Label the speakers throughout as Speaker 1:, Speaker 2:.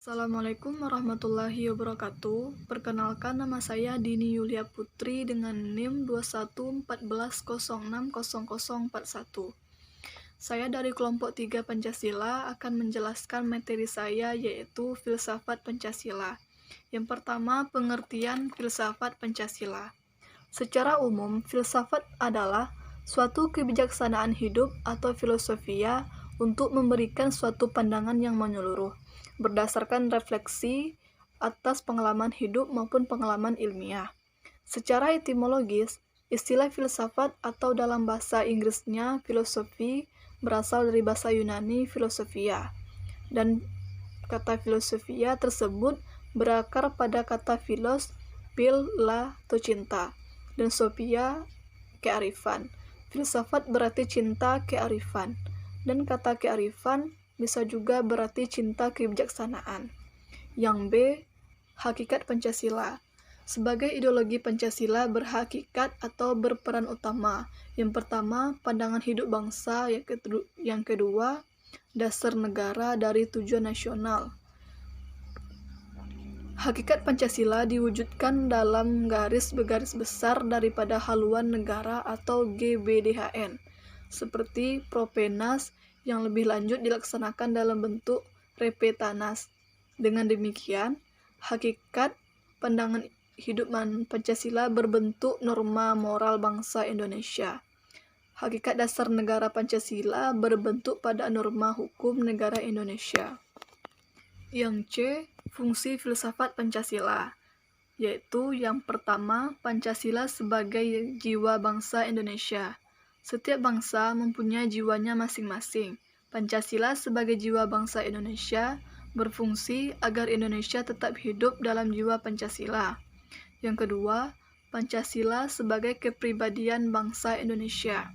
Speaker 1: Assalamualaikum warahmatullahi wabarakatuh. Perkenalkan, nama saya Dini Yulia Putri dengan NIM 2114060041. Saya dari kelompok 3 Pancasila akan menjelaskan materi saya, yaitu filsafat Pancasila. Yang pertama, pengertian filsafat Pancasila. Secara umum, filsafat adalah suatu kebijaksanaan hidup atau filosofia untuk memberikan suatu pandangan yang menyeluruh, berdasarkan refleksi atas pengalaman hidup maupun pengalaman ilmiah. Secara etimologis, istilah filsafat atau dalam bahasa Inggrisnya filosofi berasal dari bahasa Yunani filosofia, dan kata filosofia tersebut berakar pada kata philos, la atau cinta, dan sophia kearifan. Filsafat berarti cinta kearifan, dan kata kearifan bisa juga berarti cinta kebijaksanaan. Yang B, hakikat Pancasila. Sebagai ideologi Pancasila berhakikat atau berperan utama. Yang pertama, pandangan hidup bangsa. Yang kedua, dasar negara dari tujuan nasional. Hakikat Pancasila diwujudkan dalam garis bergaris besar daripada haluan negara atau GBDHN, seperti Propenas yang lebih lanjut dilaksanakan dalam bentuk Repetanas. Dengan demikian, hakikat pandangan hidup Pancasila berbentuk norma moral bangsa Indonesia. Hakikat dasar negara Pancasila berbentuk pada norma hukum negara Indonesia. Yang C, fungsi filsafat Pancasila, yaitu yang pertama, Pancasila sebagai jiwa bangsa Indonesia. Setiap bangsa mempunyai jiwanya masing-masing. Pancasila sebagai jiwa bangsa Indonesia berfungsi agar Indonesia tetap hidup dalam jiwa Pancasila. Yang kedua, Pancasila sebagai kepribadian bangsa Indonesia.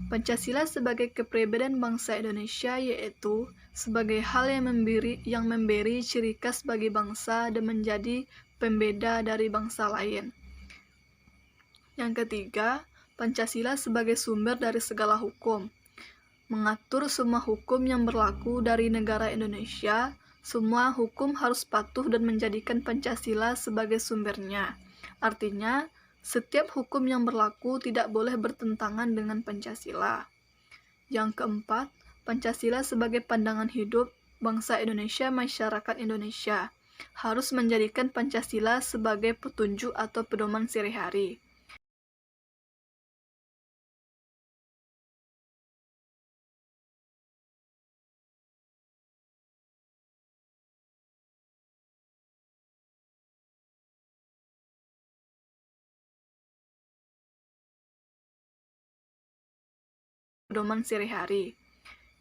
Speaker 1: Pancasila sebagai kepribadian bangsa Indonesia yaitu sebagai hal yang memberi ciri khas bagi bangsa dan menjadi pembeda dari bangsa lain. Yang ketiga, Pancasila sebagai sumber dari segala hukum. Mengatur semua hukum yang berlaku dari negara Indonesia. Semua hukum harus patuh dan menjadikan Pancasila sebagai sumbernya. Artinya, setiap hukum yang berlaku tidak boleh bertentangan dengan Pancasila. Yang keempat, Pancasila sebagai pandangan hidup bangsa Indonesia, masyarakat Indonesia harus menjadikan Pancasila sebagai petunjuk atau pedoman sehari-hari.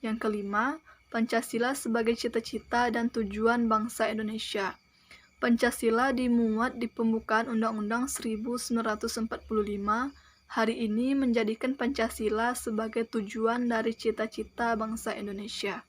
Speaker 1: Yang kelima, Pancasila sebagai cita-cita dan tujuan bangsa Indonesia. Pancasila dimuat di pembukaan Undang-Undang 1945 hari ini menjadikan Pancasila sebagai tujuan dari cita-cita bangsa Indonesia.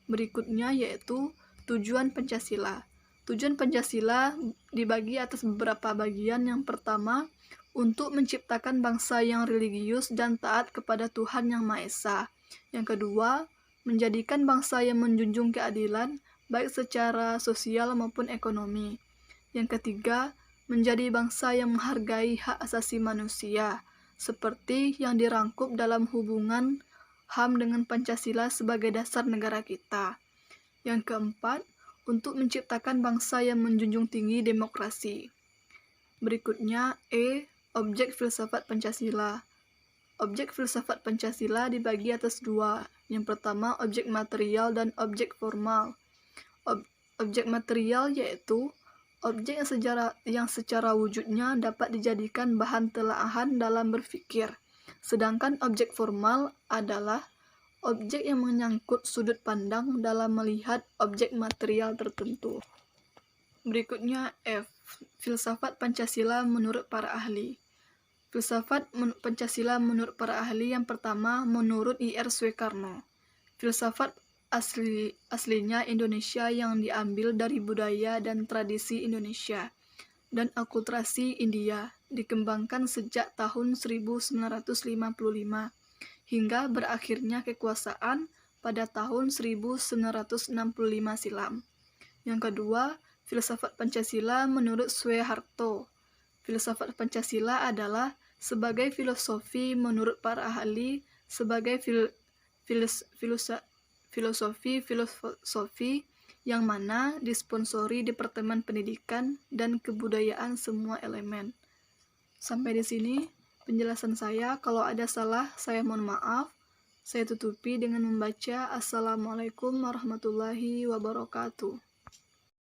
Speaker 1: Berikutnya yaitu tujuan Pancasila. Tujuan Pancasila dibagi atas beberapa bagian. Yang pertama, untuk menciptakan bangsa yang religius dan taat kepada Tuhan Yang Maha Esa. Yang kedua, menjadikan bangsa yang menjunjung keadilan, baik secara sosial maupun ekonomi. Yang ketiga, menjadi bangsa yang menghargai hak asasi manusia, seperti yang dirangkup dalam hubungan HAM dengan Pancasila sebagai dasar negara kita. Yang keempat, untuk menciptakan bangsa yang menjunjung tinggi demokrasi. Berikutnya, E, objek filsafat Pancasila. Objek filsafat Pancasila dibagi atas dua. Yang pertama, objek material dan objek formal. Objek material yaitu objek yang secara wujudnya dapat dijadikan bahan telaahan dalam berpikir. Sedangkan objek formal adalah objek yang menyangkut sudut pandang dalam melihat objek material tertentu. Berikutnya F, filsafat Pancasila menurut para ahli. Filsafat Pancasila menurut para ahli, yang pertama menurut I.R. Soekarno. Filsafat aslinya Indonesia yang diambil dari budaya dan tradisi Indonesia dan akulturasi India, dikembangkan sejak tahun 1955 hingga berakhirnya kekuasaan pada tahun 1965 silam. Yang kedua, filsafat Pancasila menurut Sueharto. Filsafat Pancasila adalah sebagai filosofi menurut para ahli, sebagai filosofi yang mana disponsori Departemen Pendidikan dan Kebudayaan semua elemen. Sampai di sini penjelasan saya. Kalau ada salah, saya mohon maaf. Saya tutupi dengan membaca Assalamualaikum warahmatullahi wabarakatuh.